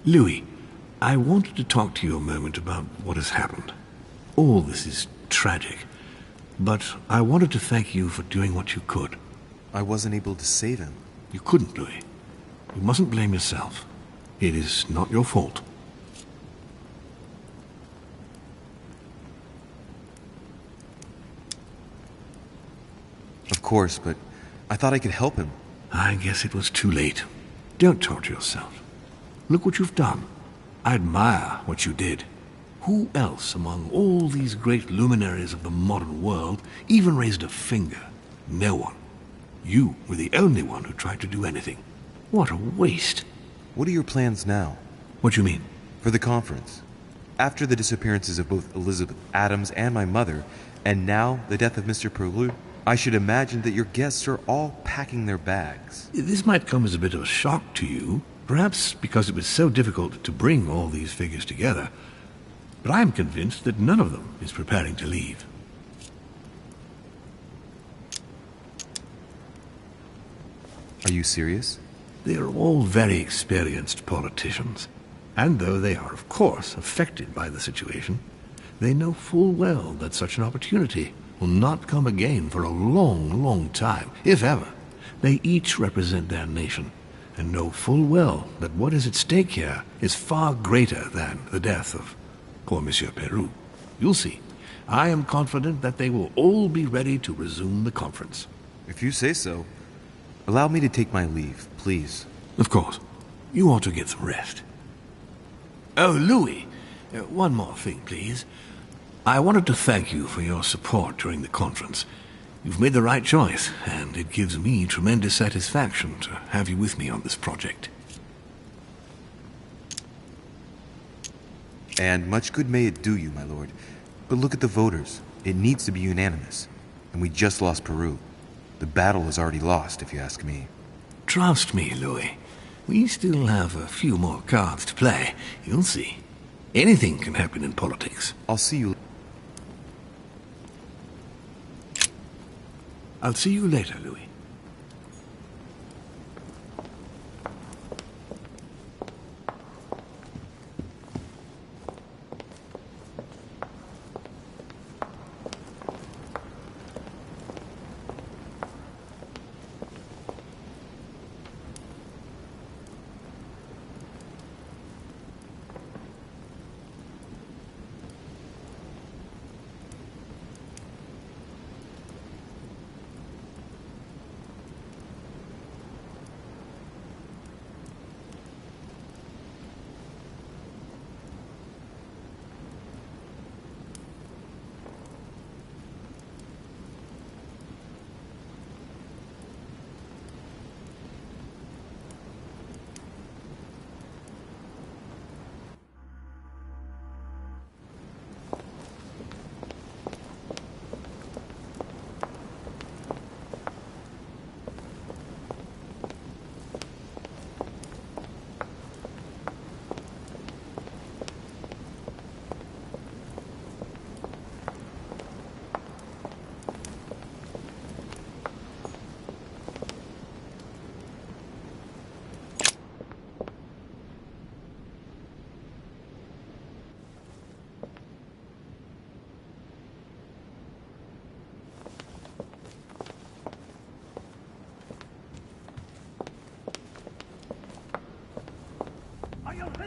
Louis, I wanted to talk to you a moment about what has happened. All this is tragic, but I wanted to thank you for doing what you could. I wasn't able to save him. You couldn't, Louis. You mustn't blame yourself. It is not your fault. Of course, but I thought I could help him. I guess it was too late. Don't torture yourself. Look what you've done. I admire what you did. Who else among all these great luminaries of the modern world even raised a finger? No one. You were the only one who tried to do anything. What a waste. What are your plans now? What do you mean? For the conference. After the disappearances of both Elizabeth Adams and my mother, and now the death of Mr. Peru, I should imagine that your guests are all packing their bags. This might come as a bit of a shock to you, perhaps because it was so difficult to bring all these figures together. But I am convinced that none of them is preparing to leave. Are you serious? They are all very experienced politicians, and though they are, of course, affected by the situation, they know full well that such an opportunity will not come again for a long, long time, if ever. They each represent their nation, and know full well that what is at stake here is far greater than the death of poor Monsieur Peru. You'll see. I am confident that they will all be ready to resume the conference. If you say so. Allow me to take my leave, please. Of course. You ought to get some rest. Oh, Louis, one more thing, please. I wanted to thank you for your support during the conference. You've made the right choice, and it gives me tremendous satisfaction to have you with me on this project. And much good may it do you, my lord. But look at the voters. It needs to be unanimous. And we just lost Peru. The battle is already lost, if you ask me. Trust me, Louis. We still have a few more cards to play. You'll see. Anything can happen in politics. I'll see you. I'll see you later, Louis.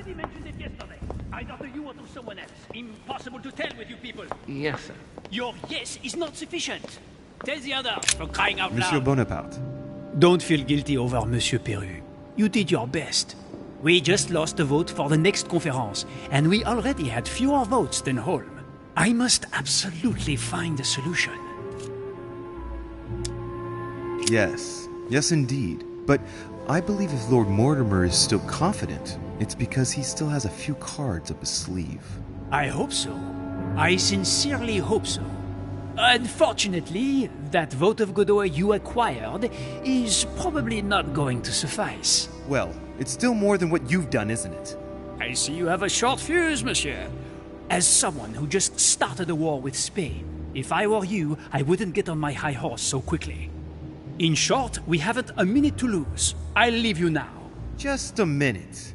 I mentioned it yesterday. Either to you or to someone else. Impossible to tell with you people. Yes, sir. Your yes is not sufficient. Tell the others, for crying out loud. Monsieur Bonaparte. Don't feel guilty over Monsieur Peru. You did your best. We just lost the vote for the next conference, and we already had fewer votes than Holm. I must absolutely find a solution. Yes indeed. But I believe if Lord Mortimer is still confident, it's because he still has a few cards up his sleeve. I hope so. I sincerely hope so. Unfortunately, that vote of Godoy you acquired is probably not going to suffice. Well, it's still more than what you've done, isn't it? I see you have a short fuse, monsieur. As someone who just started a war with Spain, if I were you, I wouldn't get on my high horse so quickly. In short, we haven't a minute to lose. I'll leave you now. Just a minute.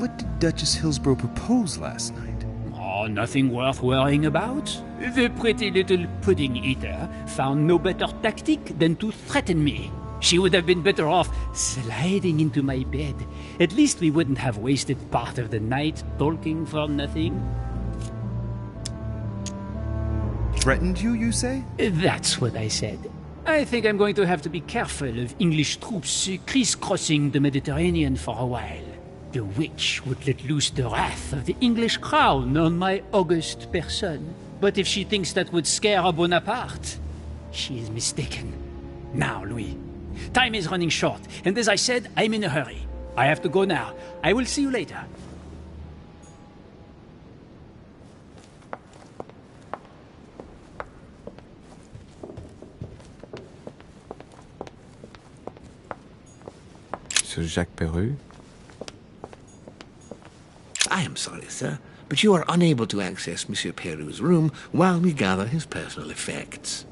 What did Duchess Hillsborough propose last night? Oh, nothing worth worrying about. The pretty little pudding eater found no better tactic than to threaten me. She would have been better off sliding into my bed. At least we wouldn't have wasted part of the night talking for nothing. Threatened you, you say? That's what I said. I think I'm going to have to be careful of English troops crisscrossing the Mediterranean for a while. The witch would let loose the wrath of the English crown on my august person. But if she thinks that would scare a Bonaparte, she is mistaken. Now, Louis, time is running short, and as I said, I'm in a hurry. I have to go now. I will see you later. Sir Jacques Peru? I am sorry, sir, but you are unable to access Monsieur Peru's room while we gather his personal effects.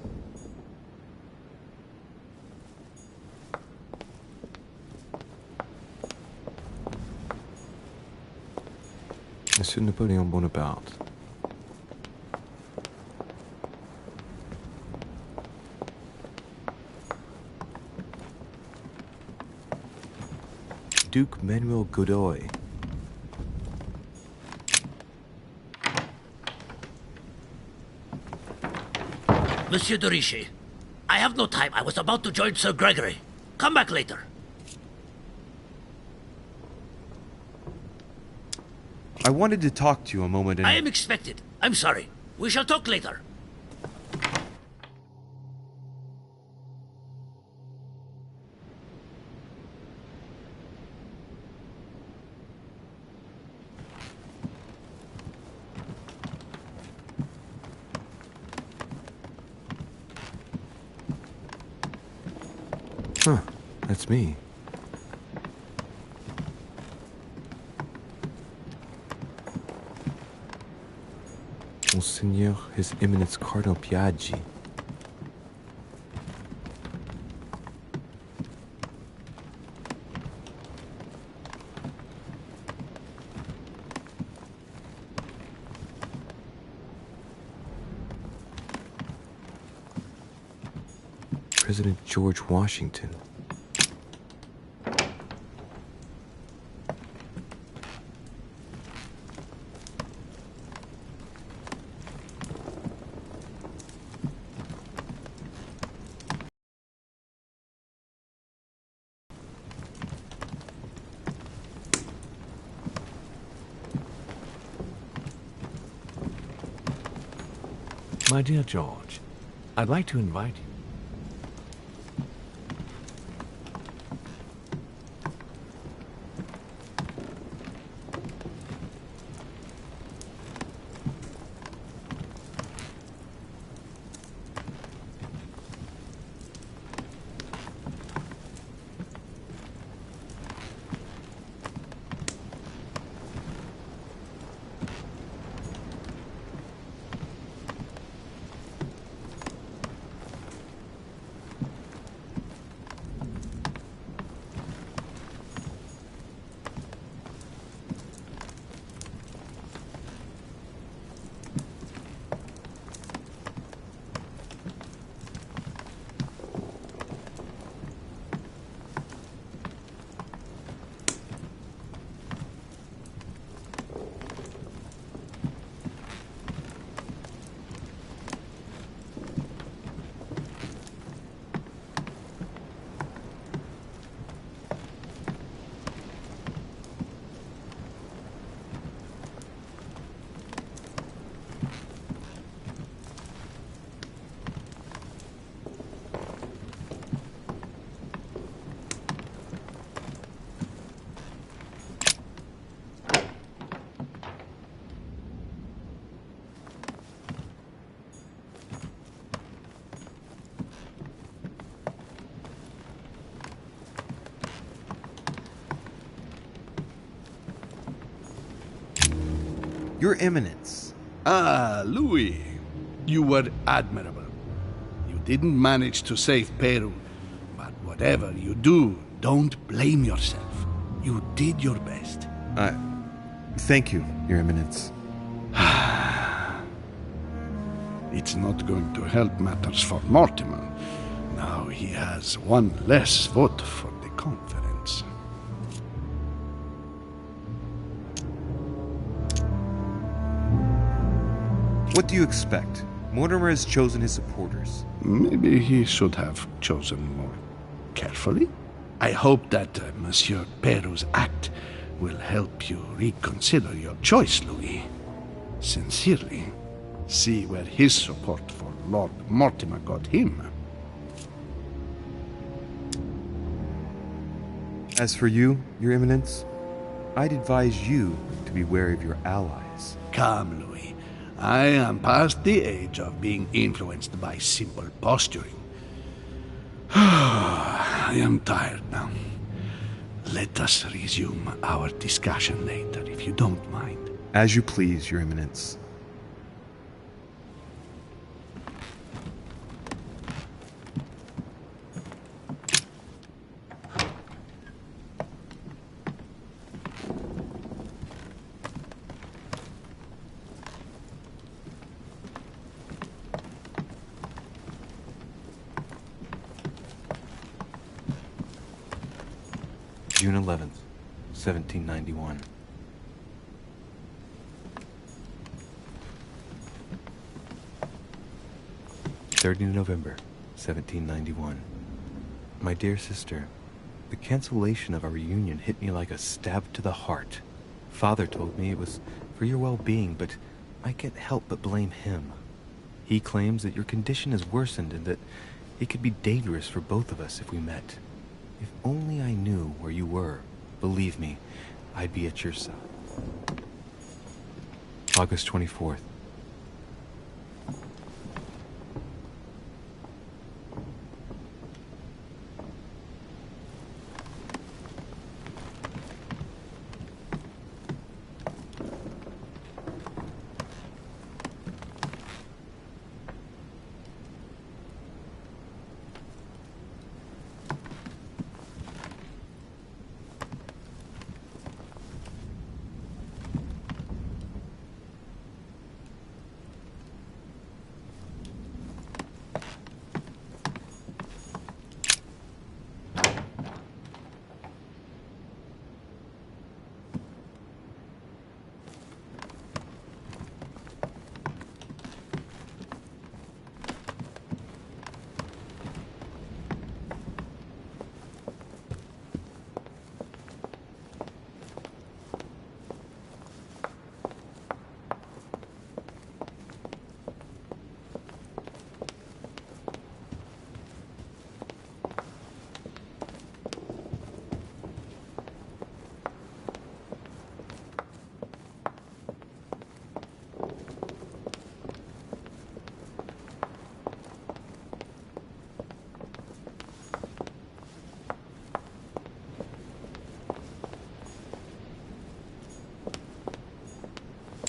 Monsieur Napoleon Bonaparte. Duke Manuel Godoy. Monsieur de Richet, I have no time. I was about to join Sir Gregory. Come back later. I wanted to talk to you a moment and... I am expected. I'm sorry. We shall talk later. Huh, that's me. Monseigneur, His Eminence Cardinal Piaggi. President George Washington. My dear George, I'd like to invite you. Your Eminence. Ah, Louis. You were admirable. You didn't manage to save Peru, but whatever you do, don't blame yourself. You did your best. Thank you, Your Eminence. It's not going to help matters for Mortimer. Now he has one less vote for the conference. What do you expect? Mortimer has chosen his supporters. Maybe he should have chosen more carefully. I hope that Monsieur Peru's act will help you reconsider your choice, Louis. Sincerely. See where his support for Lord Mortimer got him. As for you, Your Eminence, I'd advise you to be wary of your allies. Come, Louis. I am past the age of being influenced by simple posturing. I am tired now. Let us resume our discussion later, if you don't mind. As you please, Your Eminence. June 11th, 1791. November 1791. My dear sister, the cancellation of our reunion hit me like a stab to the heart. Father told me it was for your well-being, but I can't help but blame him. He claims that your condition has worsened and that it could be dangerous for both of us if we met. If only I knew where you were, believe me, I'd be at your side. August 24th.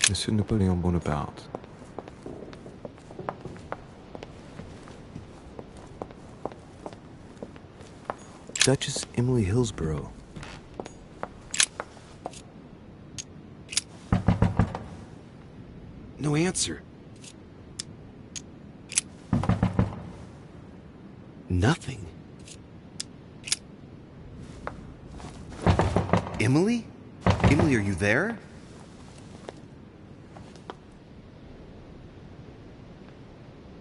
Monsieur Napoleon Bonaparte. Duchess Emily Hillsborough. No answer. Nothing. Emily? Emily, are you there?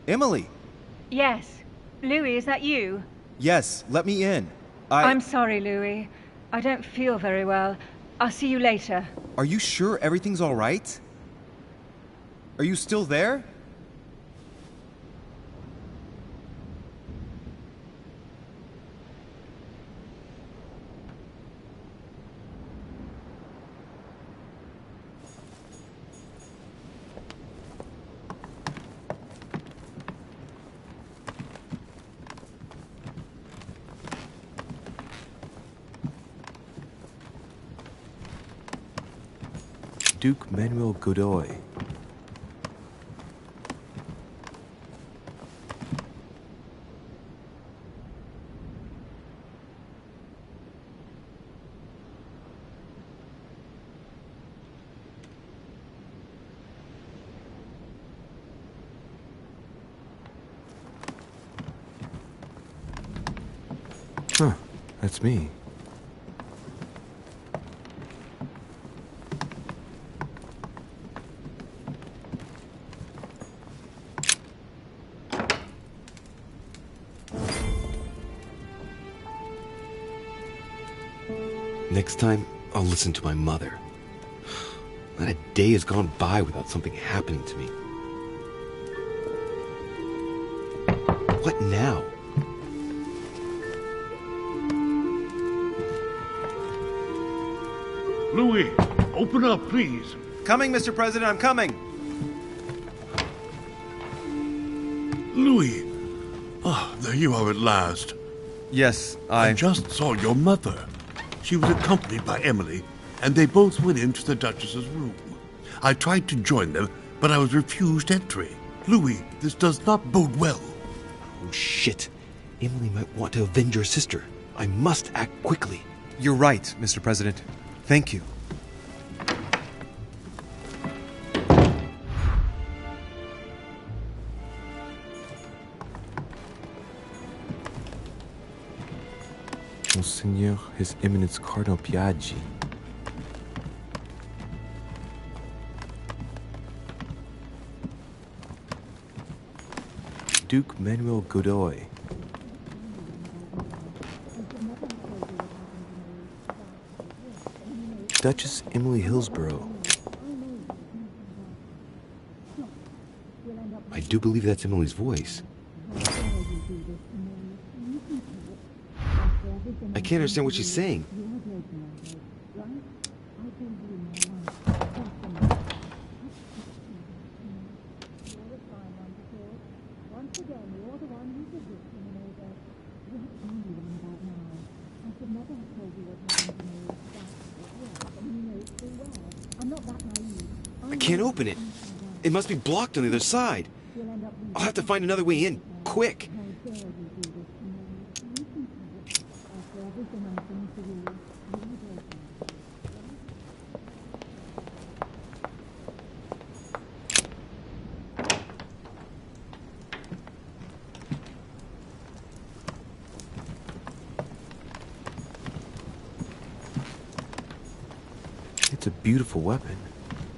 Emily! Yes. Louis, is that you? Yes, let me in. I'm sorry, Louis. I don't feel very well. I'll see you later. Are you sure everything's all right? Are you still there? Duke Manuel Godoy. Huh, that's me. Next time, I'll listen to my mother. Not a day has gone by without something happening to me. What now? Louis, open up, please. Coming, Mr. President, I'm coming. Louis. Ah, there you are at last. Yes, I just saw your mother. She was accompanied by Emily, and they both went into the Duchess's room. I tried to join them, but I was refused entry. Louis, this does not bode well. Oh, shit. Emily might want to avenge her sister. I must act quickly. You're right, Mr. President. Thank you. Monseigneur, His Eminence Cardinal Piaggi. Duke Manuel Godoy. Duchess Emily Hillsborough. I do believe that's Emily's voice. I can't understand what she's saying. I can't open it. It must be blocked on the other side. I'll have to find another way in, quick. It's a beautiful weapon.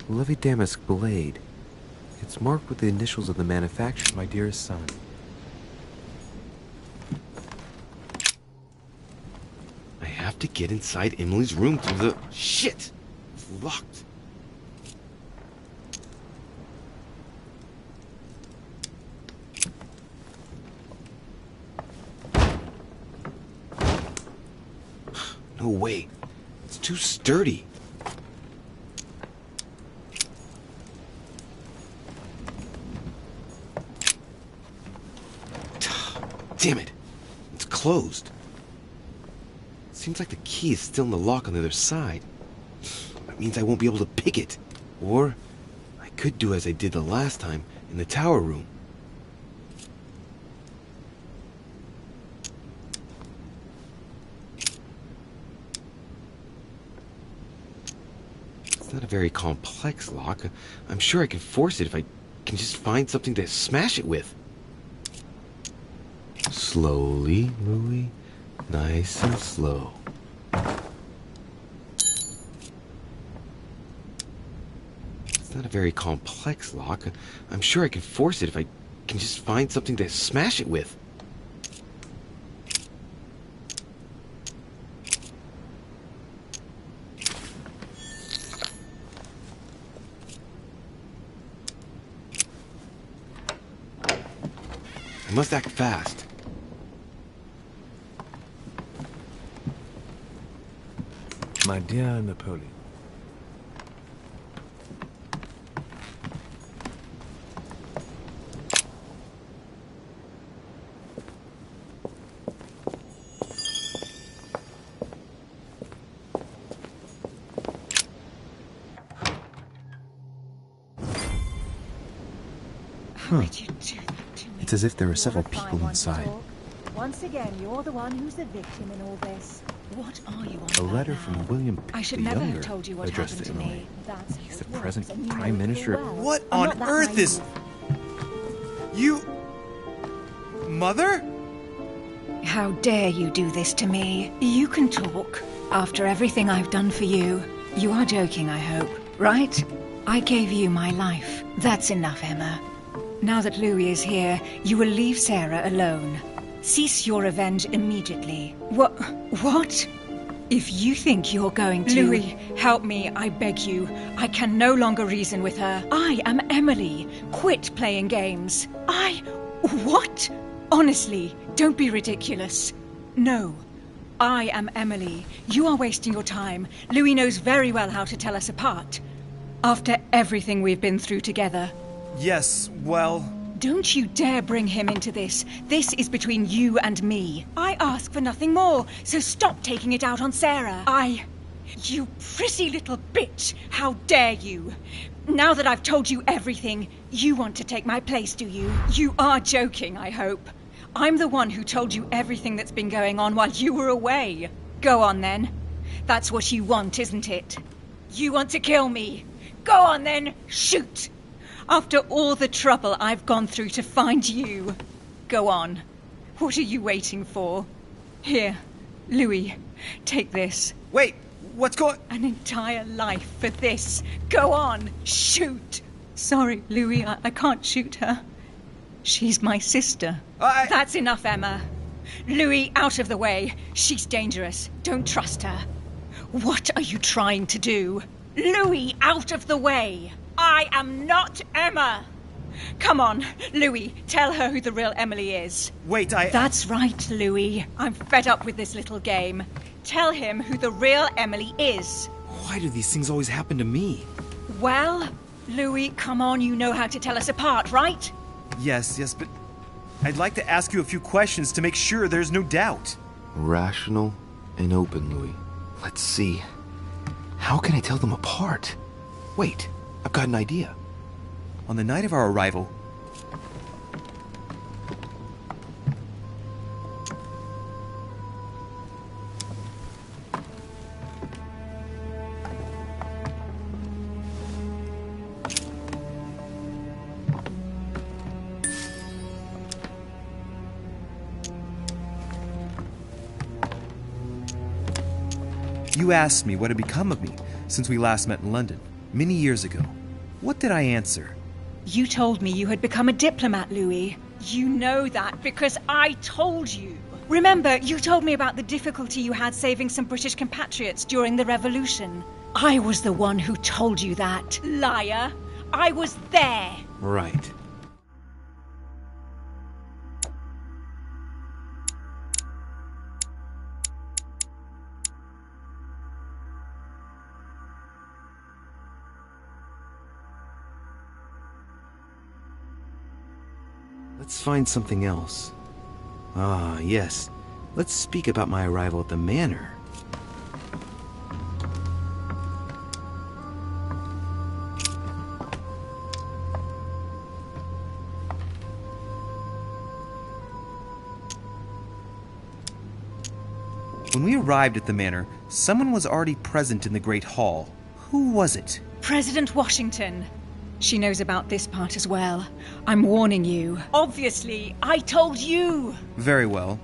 A Levy Damask blade. It's marked with the initials of the manufacturer, my dearest son. I have to get inside Emily's room through the... Shit! It's locked. No way. It's too sturdy. Damn it. It's closed. Seems like the key is still in the lock on the other side. That means I won't be able to pick it. Or I could do as I did the last time in the tower room. It's not a very complex lock. I'm sure I can force it if I can just find something to smash it with. Slowly, Louis. Nice and slow. It's not a very complex lock. I'm sure I can force it if I can just find something to smash it with. I must act fast. My dear Napoleon. It's as if there are several people inside. Once again, you're the one who's the victim in all this. What are you on A about letter now? from William Pitt I should the never Younger, have told you what addressed happened to to Emily. me. That's He's the how it present works, and you Prime know Minister. full well What I'm on not that earth is... naive. You... Mother? How dare you do this to me? You can talk. After everything I've done for you. You are joking, I hope, right? I gave you my life. That's enough, Emma. Now that Louis is here, you will leave Sarah alone. Cease your revenge immediately. What? If you think you're going to... Louis, help me, I beg you. I can no longer reason with her. I am Emily. Quit playing games. What? Honestly, don't be ridiculous. No. I am Emily. You are wasting your time. Louis knows very well how to tell us apart. After everything we've been through together. Yes, well... Don't you dare bring him into this. This is between you and me. I ask for nothing more, so stop taking it out on Sarah. You pretty little bitch! How dare you! Now that I've told you everything, you want to take my place, do you? You are joking, I hope. I'm the one who told you everything that's been going on while you were away. Go on, then. That's what you want, isn't it? You want to kill me. Go on, then. Shoot! After all the trouble I've gone through to find you. Go on. What are you waiting for? Here, Louis, take this. Wait, what's going... An entire life for this. Go on, shoot! Sorry, Louis, I can't shoot her. She's my sister. That's enough, Emma. Louis, out of the way. She's dangerous. Don't trust her. What are you trying to do? Louis, out of the way. I am not Emma. Come on, Louis, tell her who the real Emily is. Wait, That's right, Louis. I'm fed up with this little game. Tell him who the real Emily is. Why do these things always happen to me? Well, Louis, come on, you know how to tell us apart, right? Yes, but I'd like to ask you a few questions to make sure there's no doubt. Rational and open, Louis. Let's see. How can I tell them apart? Wait, I've got an idea. On the night of our arrival... You asked me what had become of me since we last met in London, many years ago. What did I answer? You told me you had become a diplomat, Louis. You know that because I told you. Remember, you told me about the difficulty you had saving some British compatriots during the revolution. I was the one who told you that. Liar. I was there. Right. Let's find something else. Ah, yes. Let's speak about my arrival at the manor. When we arrived at the manor, someone was already present in the Great Hall. Who was it? President Washington. She knows about this part as well. I'm warning you. Obviously, I told you. Very well.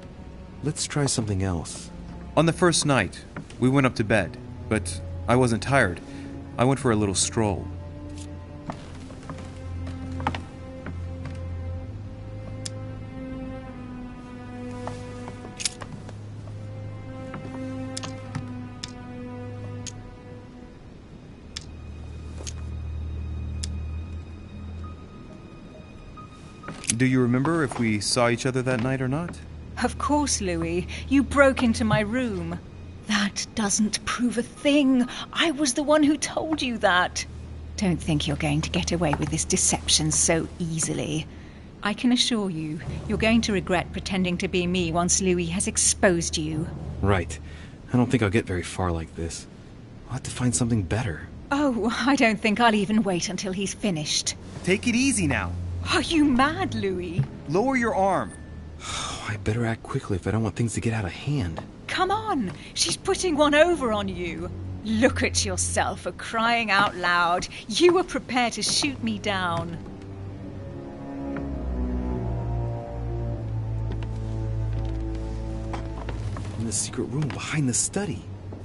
Let's try something else. On the first night, we went up to bed, but I wasn't tired. I went for a little stroll. Do you remember if we saw each other that night or not? Of course, Louis. You broke into my room. That doesn't prove a thing. I was the one who told you that. Don't think you're going to get away with this deception so easily. I can assure you, you're going to regret pretending to be me once Louis has exposed you. Right. I don't think I'll get very far like this. I'll have to find something better. Oh, I don't think I'll even wait until he's finished. Take it easy now. Are you mad, Louis? Lower your arm. I better act quickly if I don't want things to get out of hand. Come on, she's putting one over on you. Look at yourself for crying out loud. You were prepared to shoot me down. in the secret room behind the study.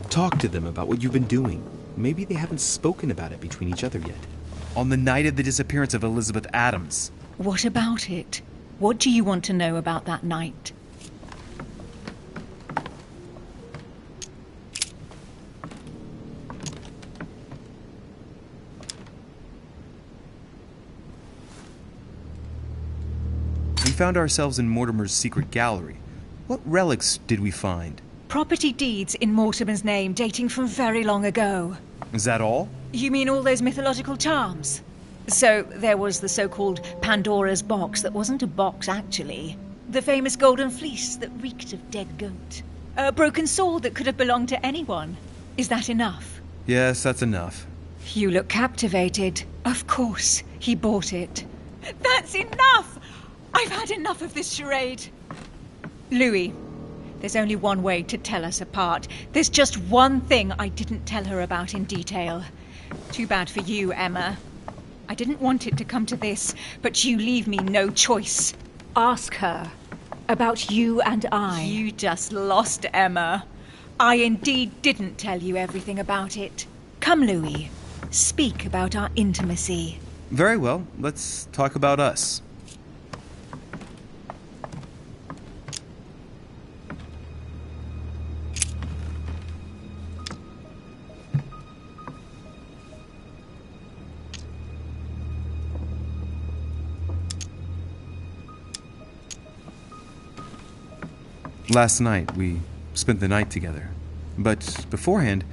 Talk to them about what you've been doing. Maybe they haven't spoken about it between each other yet. On the night of the disappearance of Elizabeth Adams. What about it? What do you want to know about that night? We found ourselves in Mortimer's secret gallery. What relics did we find? Property deeds in Mortimer's name dating from very long ago. Is that all? You mean all those mythological charms? So there was the so-called Pandora's box that wasn't a box, actually. The famous golden fleece that reeked of dead goat. A broken sword that could have belonged to anyone. Is that enough? Yes, that's enough. You look captivated. Of course, he bought it. That's enough! I've had enough of this charade. Louis, there's only one way to tell us apart. There's just one thing I didn't tell her about in detail. Too bad for you, Emma. I didn't want it to come to this, but you leave me no choice. Ask her about you and I. You just lost, Emma. I indeed didn't tell you everything about it. Come, Louis. Speak about our intimacy. Very well, let's talk about us. Last night, we spent the night together. But beforehand,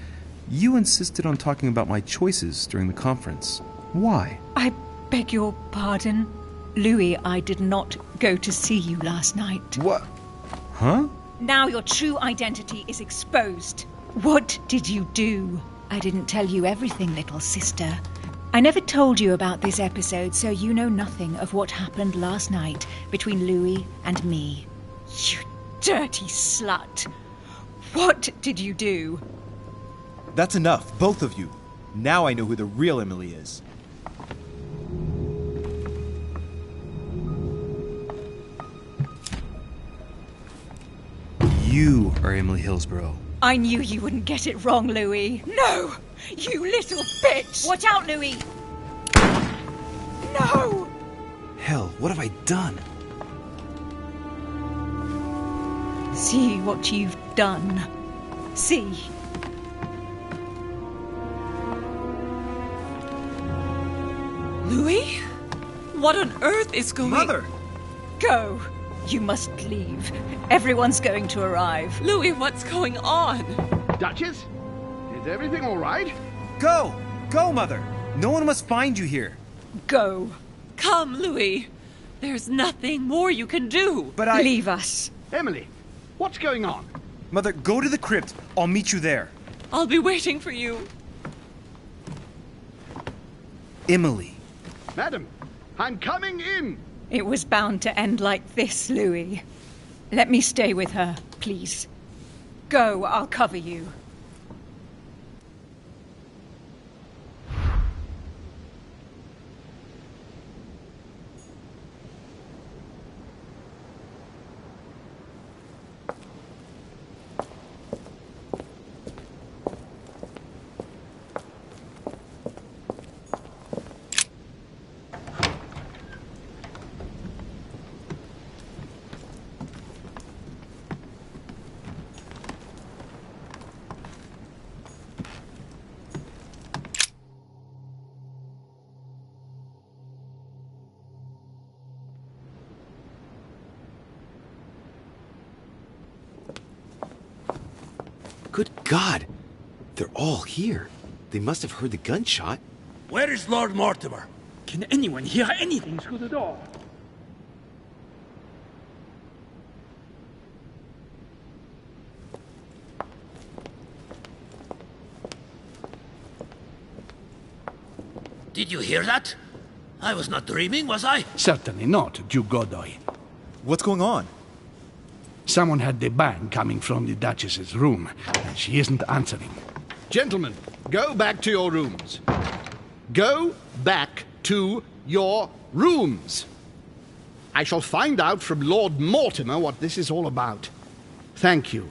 you insisted on talking about my choices during the conference. Why? I beg your pardon? Louis, I did not go to see you last night. What? Huh? Now your true identity is exposed. What did you do? I didn't tell you everything, little sister. I never told you about this episode, so you know nothing of what happened last night between Louis and me. You dirty slut! What did you do? That's enough, both of you. Now I know who the real Emily is. You are Emily Hillsborough. I knew you wouldn't get it wrong, Louis. No! You little bitch! Watch out, Louis! No! Hell, what have I done? See what you've done. See. Louis? What on earth is going... Mother! Go. You must leave. Everyone's going to arrive. Louis, what's going on? Duchess? Is everything all right? Go! Go, Mother! No one must find you here. Go. Come, Louis. There's nothing more you can do. But I... Leave us. Emily, what's going on? Mother, go to the crypt. I'll meet you there. I'll be waiting for you. Emily. Madam, I'm coming in. It was bound to end like this, Louis. Let me stay with her, please. Go, I'll cover you. Good God! They're all here. They must have heard the gunshot. Where is Lord Mortimer? Can anyone hear anything through the door? Did you hear that? I was not dreaming, was I? Certainly not, Duke Godoy. What's going on? Someone had the bang coming from the Duchess's room, and she isn't answering. Gentlemen, go back to your rooms. Go back to your rooms. I shall find out from Lord Mortimer what this is all about. Thank you.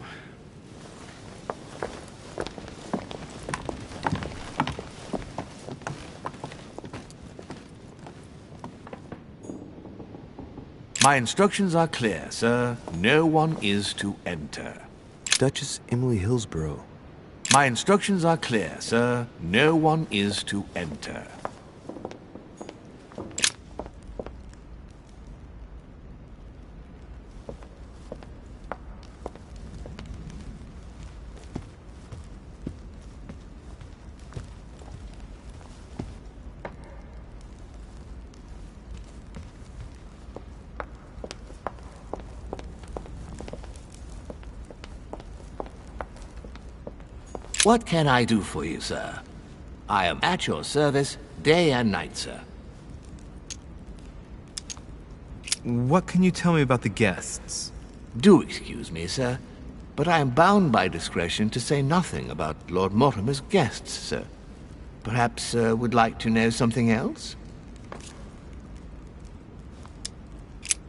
My instructions are clear, sir. No one is to enter. Duchess Emily Hillsborough. My instructions are clear, sir. No one is to enter. What can I do for you, sir? I am at your service day and night, sir. What can you tell me about the guests? Do excuse me, sir, but I am bound by discretion to say nothing about Lord Mortimer's guests, sir. Perhaps would like to know something else?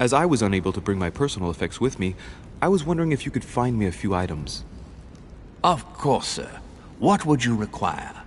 As I was unable to bring my personal effects with me, I was wondering if you could find me a few items. Of course, sir. What would you require?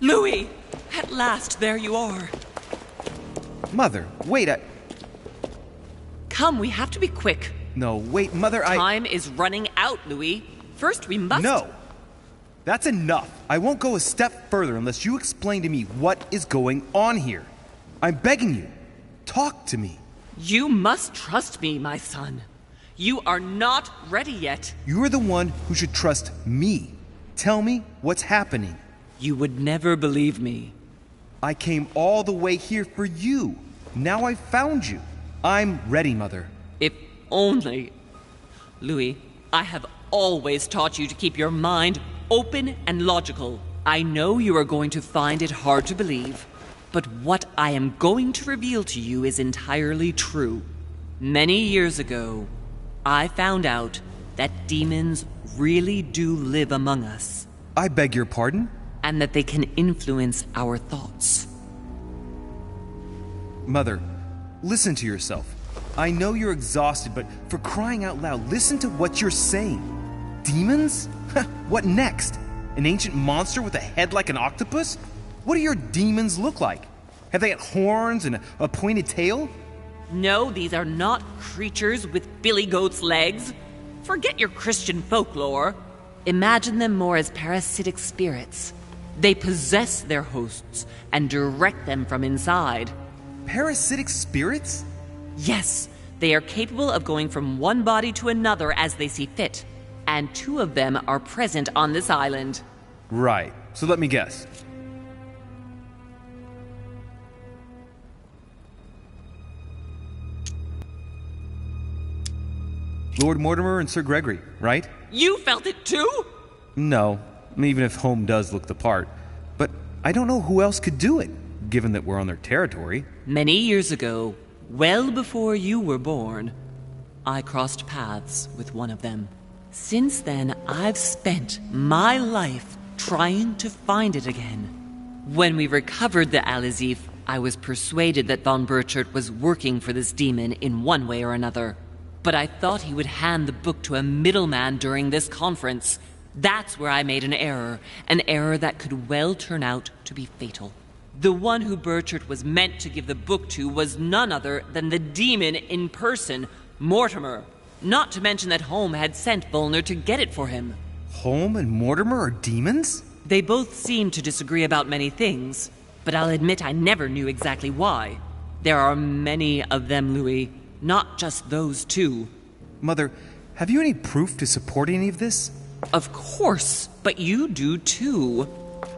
Louis! At last, there you are. Mother, wait, Come, we have to be quick. No, wait, Mother, Time is running out, Louis. First, we must... No! That's enough. I won't go a step further unless you explain to me what is going on here. I'm begging you. Talk to me. You must trust me, my son. You are not ready yet. You're the one who should trust me. Tell me what's happening. You would never believe me. I came all the way here for you. Now I've found you. I'm ready, Mother. If only... Louis, I have always taught you to keep your mind open and logical. I know you are going to find it hard to believe, but what I am going to reveal to you is entirely true. Many years ago, I found out that demons really do live among us. I beg your pardon? And that they can influence our thoughts. Mother, listen to yourself. I know you're exhausted, but for crying out loud, listen to what you're saying. Demons? What next? An ancient monster with a head like an octopus? What do your demons look like? Have they got horns and a pointed tail? No, these are not creatures with billy goat's legs. Forget your Christian folklore. Imagine them more as parasitic spirits. They possess their hosts and direct them from inside. Parasitic spirits? Yes, they are capable of going from one body to another as they see fit. And 2 of them are present on this island. Right. So let me guess. Lord Mortimer and Sir Gregory, right? You felt it too? No, even if Home does look the part. But I don't know who else could do it, given that we're on their territory. Many years ago, well before you were born, I crossed paths with one of them. Since then, I've spent my life trying to find it again. When we recovered the Alizif, I was persuaded that von Burchard was working for this demon in one way or another. But I thought he would hand the book to a middleman during this conference. That's where I made an error that could well turn out to be fatal. The one who Burchard was meant to give the book to was none other than the demon in person, Mortimer. Not to mention that Home had sent Volner to get it for him. Home and Mortimer are demons? They both seem to disagree about many things, but I'll admit I never knew exactly why. There are many of them, Louis. Not just those 2. Mother, have you any proof to support any of this? Of course, but you do too.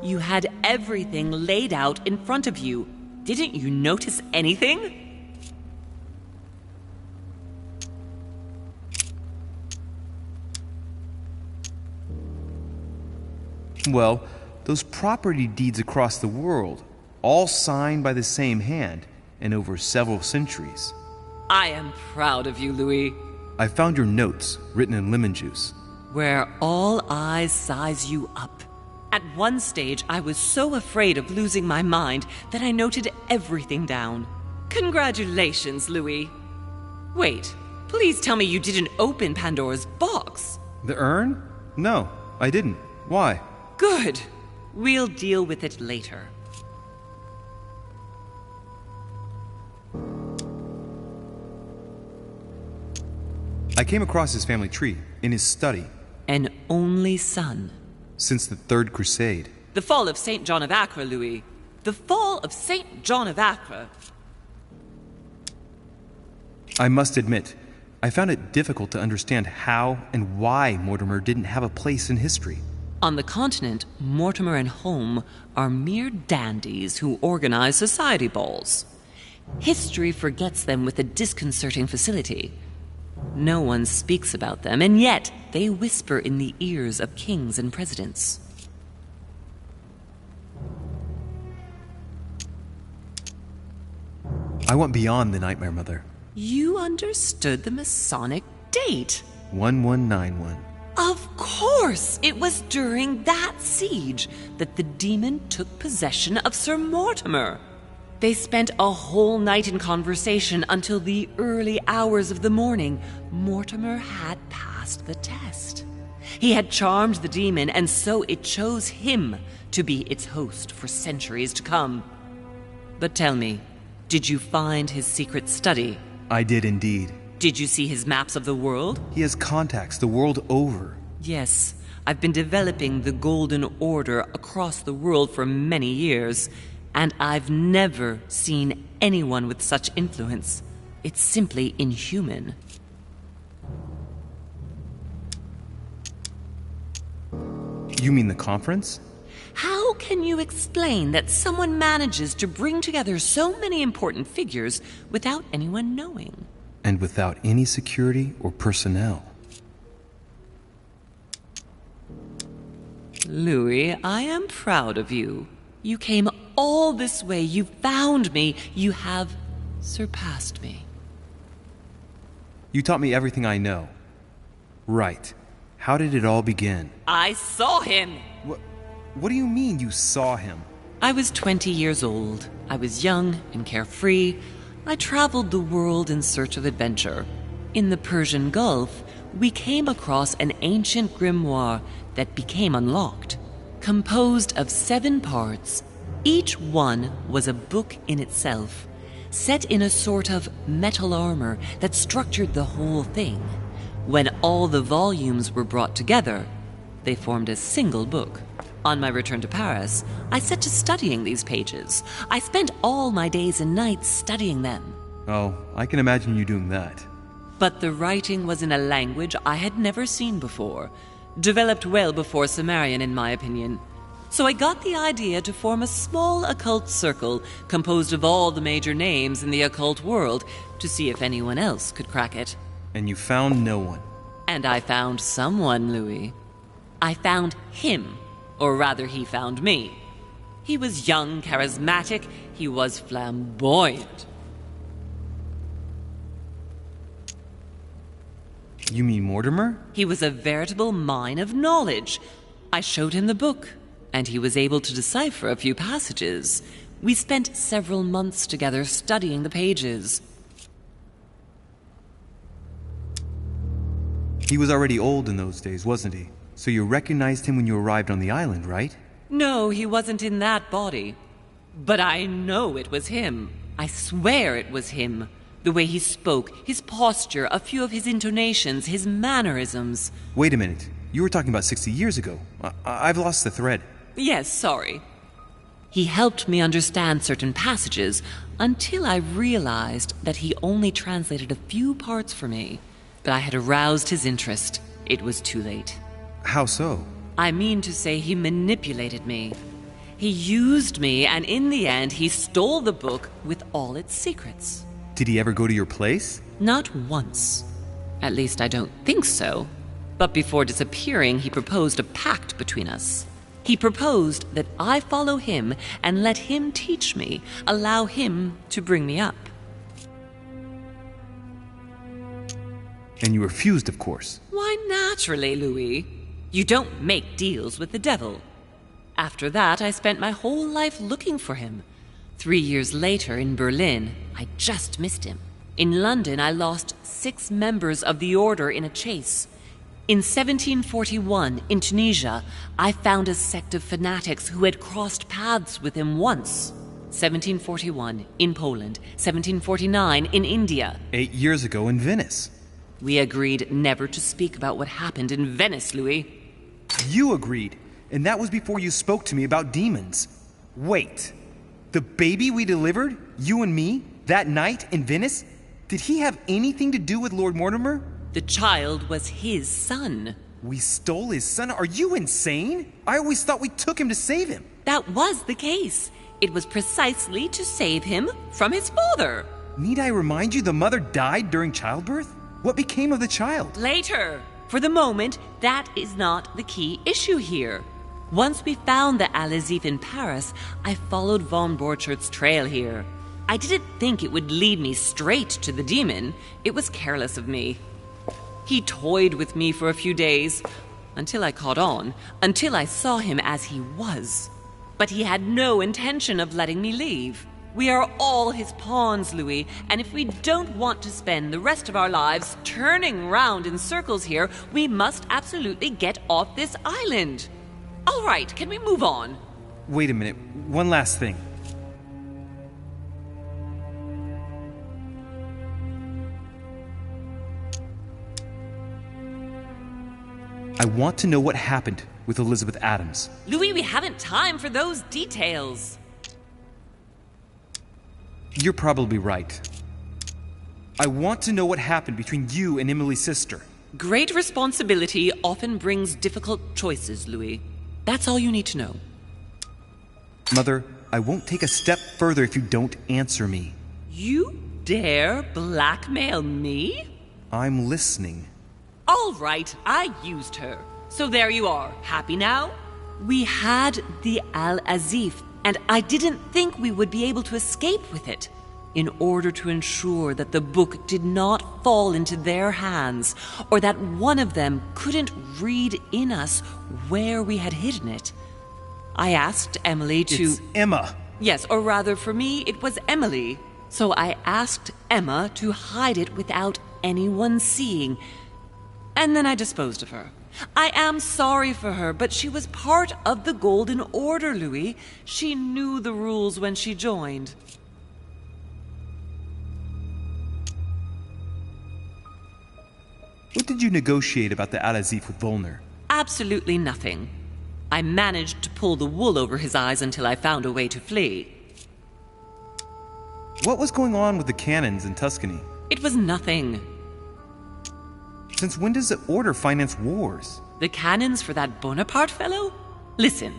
You had everything laid out in front of you. Didn't you notice anything? Well, those property deeds across the world, all signed by the same hand and over several centuries. I am proud of you, Louis. I found your notes, written in lemon juice. Where all eyes size you up. At one stage, I was so afraid of losing my mind that I noted everything down. Congratulations, Louis. Wait, please tell me you didn't open Pandora's box. The urn? No, I didn't. Why? Good. We'll deal with it later. I came across his family tree in his study. An only son. Since the Third Crusade. The fall of St. John of Acre, Louis. The fall of St. John of Acre. I must admit, I found it difficult to understand how and why Mortimer didn't have a place in history. On the continent, Mortimer and Home are mere dandies who organize society balls. History forgets them with a disconcerting facility. No one speaks about them, and yet they whisper in the ears of kings and presidents. I went beyond the Nightmare Mother. You understood the Masonic date. 1191. Of course! It was during that siege that the demon took possession of Sir Mortimer. They spent a whole night in conversation until the early hours of the morning. Mortimer had passed the test. He had charmed the demon, and so it chose him to be its host for centuries to come. But tell me, did you find his secret study? I did indeed. Did you see his maps of the world? He has contacts the world over. Yes, I've been developing the Golden Order across the world for many years, and I've never seen anyone with such influence. It's simply inhuman. You mean the conference? How can you explain that someone manages to bring together so many important figures without anyone knowing? And without any security or personnel. Louis, I am proud of you. You came all this way. You found me. You have surpassed me. You taught me everything I know. Right. How did it all begin? I saw him! What do you mean you saw him? I was 20 years old. I was young and carefree. I traveled the world in search of adventure. In the Persian Gulf, we came across an ancient grimoire that became unlocked. Composed of 7 parts, each one was a book in itself, set in a sort of metal armor that structured the whole thing. When all the volumes were brought together, they formed a single book. On my return to Paris, I set to studying these pages. I spent all my days and nights studying them. Oh, I can imagine you doing that. But the writing was in a language I had never seen before, developed well before Sumerian, in my opinion. So I got the idea to form a small occult circle composed of all the major names in the occult world to see if anyone else could crack it. And you found no one. And I found someone, Louis. I found him. Or rather, he found me. He was young, charismatic. He was flamboyant. You mean Mortimer? He was a veritable mine of knowledge. I showed him the book, and he was able to decipher a few passages. We spent several months together studying the pages. He was already old in those days, wasn't he? So you recognized him when you arrived on the island, right? No, he wasn't in that body. But I know it was him. I swear it was him. The way he spoke, his posture, a few of his intonations, his mannerisms. Wait a minute. You were talking about 60 years ago. I've lost the thread. Yes, sorry. He helped me understand certain passages until I realized that he only translated a few parts for me. But I had aroused his interest. It was too late. How so? I mean to say he manipulated me. He used me, and in the end, he stole the book with all its secrets. Did he ever go to your place? Not once. At least I don't think so. But before disappearing, he proposed a pact between us. He proposed that I follow him and let him teach me, allow him to bring me up. And you refused, of course. Why, naturally, Louis. You don't make deals with the devil. After that, I spent my whole life looking for him. 3 years later, in Berlin, I just missed him. In London, I lost 6 members of the Order in a chase. In 1741, in Tunisia, I found a sect of fanatics who had crossed paths with him once. 1741, in Poland. 1749, in India. 8 years ago in Venice. We agreed never to speak about what happened in Venice, Louis. You agreed, and that was before you spoke to me about demons. Wait, the baby we delivered, you and me, that night in Venice, did he have anything to do with Lord Mortimer? The child was his son. We stole his son? Are you insane? I always thought we took him to save him. That was the case. It was precisely to save him from his father. Need I remind you the mother died during childbirth? What became of the child? Later. For the moment, that is not the key issue here. Once we found the Al-Azif in Paris, I followed von Borchart's trail here. I didn't think it would lead me straight to the demon. It was careless of me. He toyed with me for a few days, until I caught on, until I saw him as he was. But he had no intention of letting me leave. We are all his pawns, Louis, and if we don't want to spend the rest of our lives turning round in circles here, we must absolutely get off this island. All right, can we move on? Wait a minute, one last thing. I want to know what happened with Elizabeth Adams. Louis, we haven't time for those details. You're probably right. I want to know what happened between you and Emily's sister. Great responsibility often brings difficult choices, Louis. That's all you need to know. Mother, I won't take a step further if you don't answer me. You dare blackmail me? I'm listening. All right, I used her. So there you are. Happy now? We had the Al-Azif, and I didn't think we would be able to escape with it. in order to ensure that the book did not fall into their hands, or that one of them couldn't read in us where we had hidden it. I asked Emily to... It's Emma. Yes, or rather for me, it was Emily. So I asked Emma to hide it without anyone seeing. And then I disposed of her. I am sorry for her, but she was part of the Golden Order, Louis. She knew the rules when she joined. What did you negotiate about the Al-Azif with Volner? Absolutely nothing. I managed to pull the wool over his eyes until I found a way to flee. What was going on with the cannons in Tuscany? It was nothing. Since when does the Order finance wars? The cannons for that Bonaparte fellow? Listen,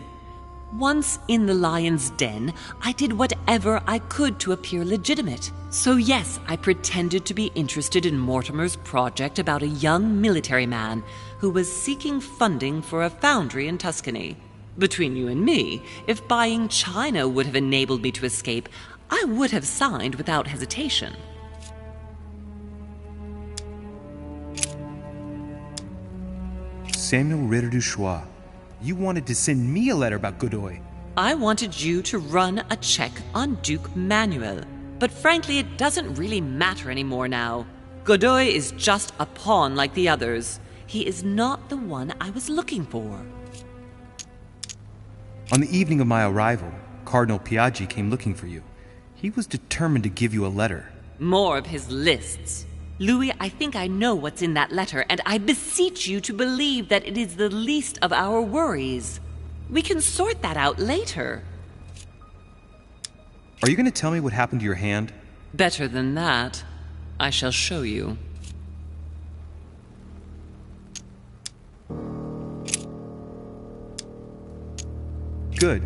once in the lion's den, I did whatever I could to appear legitimate. So yes, I pretended to be interested in Mortimer's project about a young military man who was seeking funding for a foundry in Tuscany. Between you and me, if buying China would have enabled me to escape, I would have signed without hesitation. Samuel Ritter du Choix, you wanted to send me a letter about Godoy. I wanted you to run a check on Duke Manuel. But frankly, it doesn't really matter anymore now. Godoy is just a pawn like the others. He is not the one I was looking for. On the evening of my arrival, Cardinal Piaggi came looking for you. He was determined to give you a letter. More of his lists. Louis, I think I know what's in that letter, and I beseech you to believe that it is the least of our worries. We can sort that out later. Are you going to tell me what happened to your hand? Better than that. I shall show you. Good.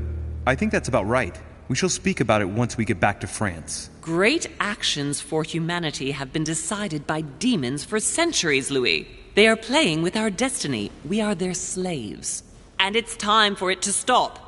I think that's about right. We shall speak about it once we get back to France. Great actions for humanity have been decided by demons for centuries, Louis. They are playing with our destiny. We are their slaves. And it's time for it to stop.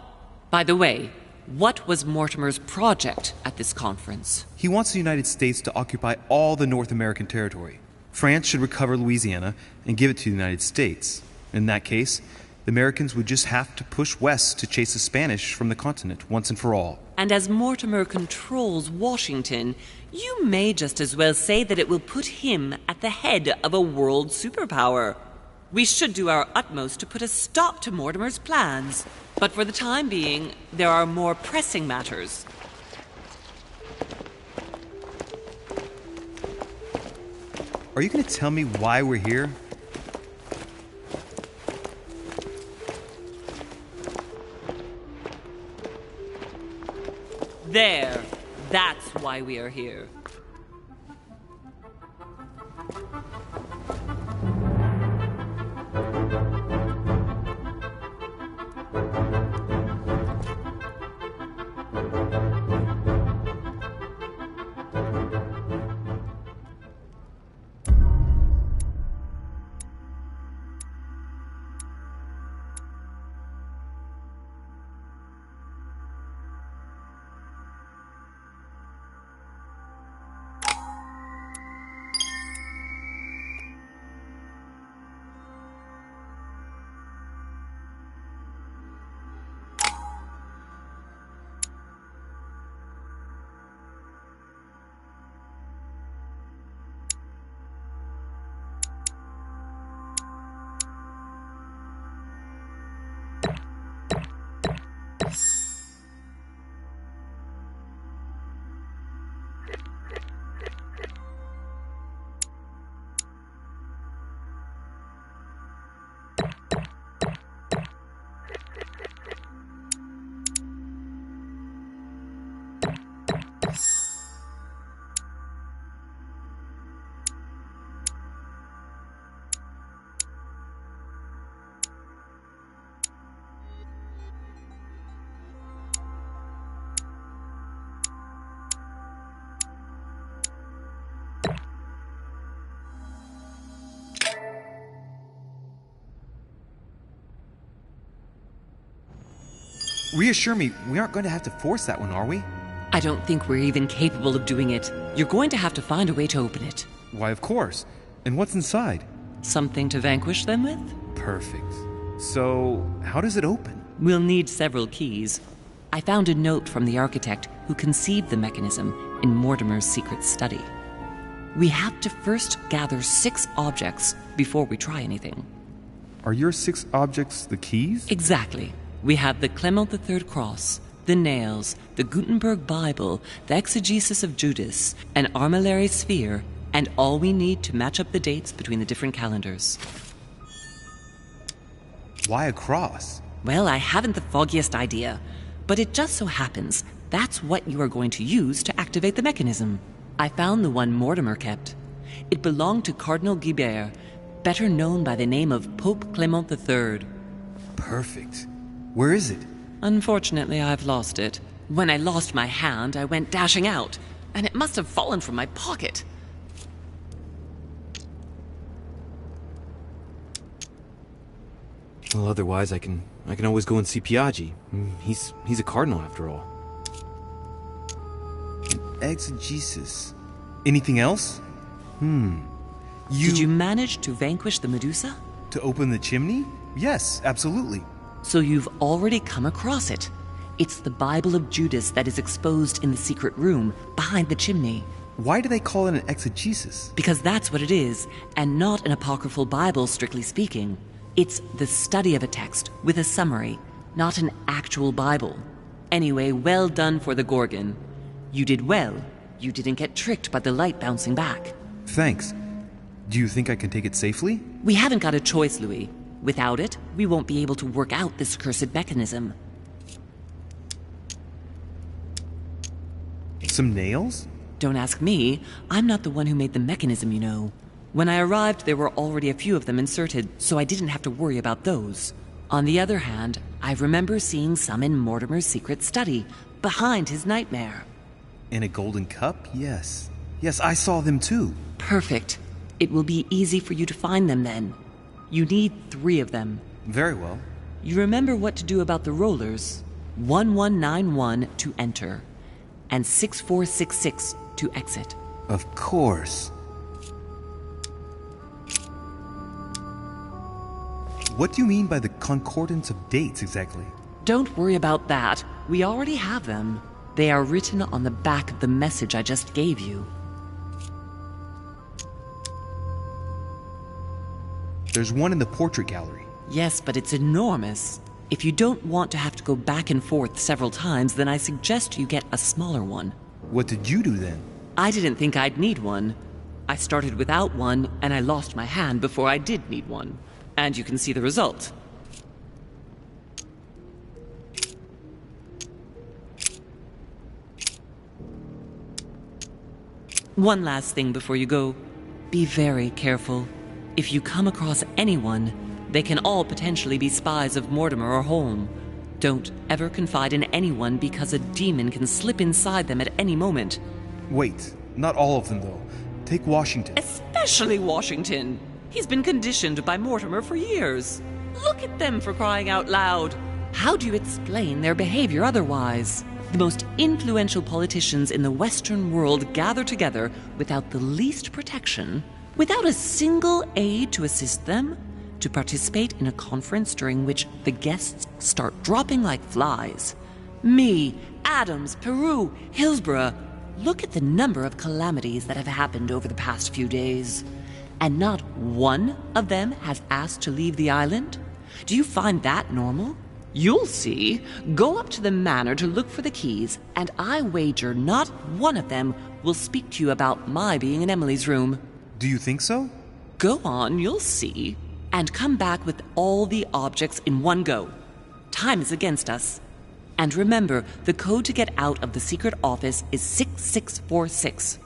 By the way, what was Mortimer's project at this conference? He wants the United States to occupy all the North American territory. France should recover Louisiana and give it to the United States. In that case, the Americans would just have to push west to chase the Spanish from the continent once and for all. And as Mortimer controls Washington, you may just as well say that it will put him at the head of a world superpower. We should do our utmost to put a stop to Mortimer's plans. But for the time being, there are more pressing matters. Are you going to tell me why we're here? There. That's why we are here. Reassure me, we aren't going to have to force that one, are we? I don't think we're even capable of doing it. You're going to have to find a way to open it. Why, of course. And what's inside? Something to vanquish them with? Perfect. So, how does it open? We'll need several keys. I found a note from the architect who conceived the mechanism in Mortimer's secret study. We have to first gather 6 objects before we try anything. Are your 6 objects the keys? Exactly. We have the Clement III cross, the nails, the Gutenberg Bible, the exegesis of Judas, an armillary sphere, and all we need to match up the dates between the different calendars. Why a cross? Well, I haven't the foggiest idea, but it just so happens that's what you are going to use to activate the mechanism. I found the one Mortimer kept. It belonged to Cardinal Guibert, better known by the name of Pope Clement III. Perfect. Where is it? Unfortunately, I've lost it. When I lost my hand, I went dashing out, and it must have fallen from my pocket. Well, otherwise I can always go and see Piaggi. He's a cardinal after all. Exegesis. Anything else? Did you manage to vanquish the Medusa? To open the chimney? Yes, absolutely. So you've already come across it. It's the Bible of Judas that is exposed in the secret room behind the chimney. Why do they call it an exegesis? Because that's what it is, and not an apocryphal Bible, strictly speaking. It's the study of a text with a summary, not an actual Bible. Anyway, well done for the Gorgon. You did well. You didn't get tricked by the light bouncing back. Thanks. Do you think I can take it safely? We haven't got a choice, Louis. Without it, we won't be able to work out this cursed mechanism. Some nails? Don't ask me. I'm not the one who made the mechanism, you know. When I arrived, there were already a few of them inserted, so I didn't have to worry about those. On the other hand, I remember seeing some in Mortimer's secret study, behind his nightmare. In a golden cup? Yes. Yes, I saw them too. Perfect. It will be easy for you to find them then. You need 3 of them. Very well. You remember what to do about the rollers. 1191 to enter, and 6466 to exit. Of course. What do you mean by the concordance of dates exactly? Don't worry about that. We already have them. They are written on the back of the message I just gave you. There's one in the portrait gallery. Yes, but it's enormous. If you don't want to have to go back and forth several times, then I suggest you get a smaller one. What did you do then? I didn't think I'd need one. I started without one, and I lost my hand before I did need one. And you can see the result. One last thing before you go. Be very careful. If you come across anyone, they can all potentially be spies of Mortimer or Holm. Don't ever confide in anyone because a demon can slip inside them at any moment. Wait, not all of them though. Take Washington. Especially Washington. He's been conditioned by Mortimer for years. Look at them, for crying out loud. How do you explain their behavior otherwise? The most influential politicians in the Western world gather together without the least protection, without a single aid to assist them, to participate in a conference during which the guests start dropping like flies. Me, Adams, Peru, Hillsborough. Look at the number of calamities that have happened over the past few days. And not one of them has asked to leave the island? Do you find that normal? You'll see. Go up to the manor to look for the keys, and I wager not one of them will speak to you about my being in Emily's room. Do you think so? Go on, you'll see. And come back with all the objects in one go. Time is against us. And remember, the code to get out of the secret office is 6646.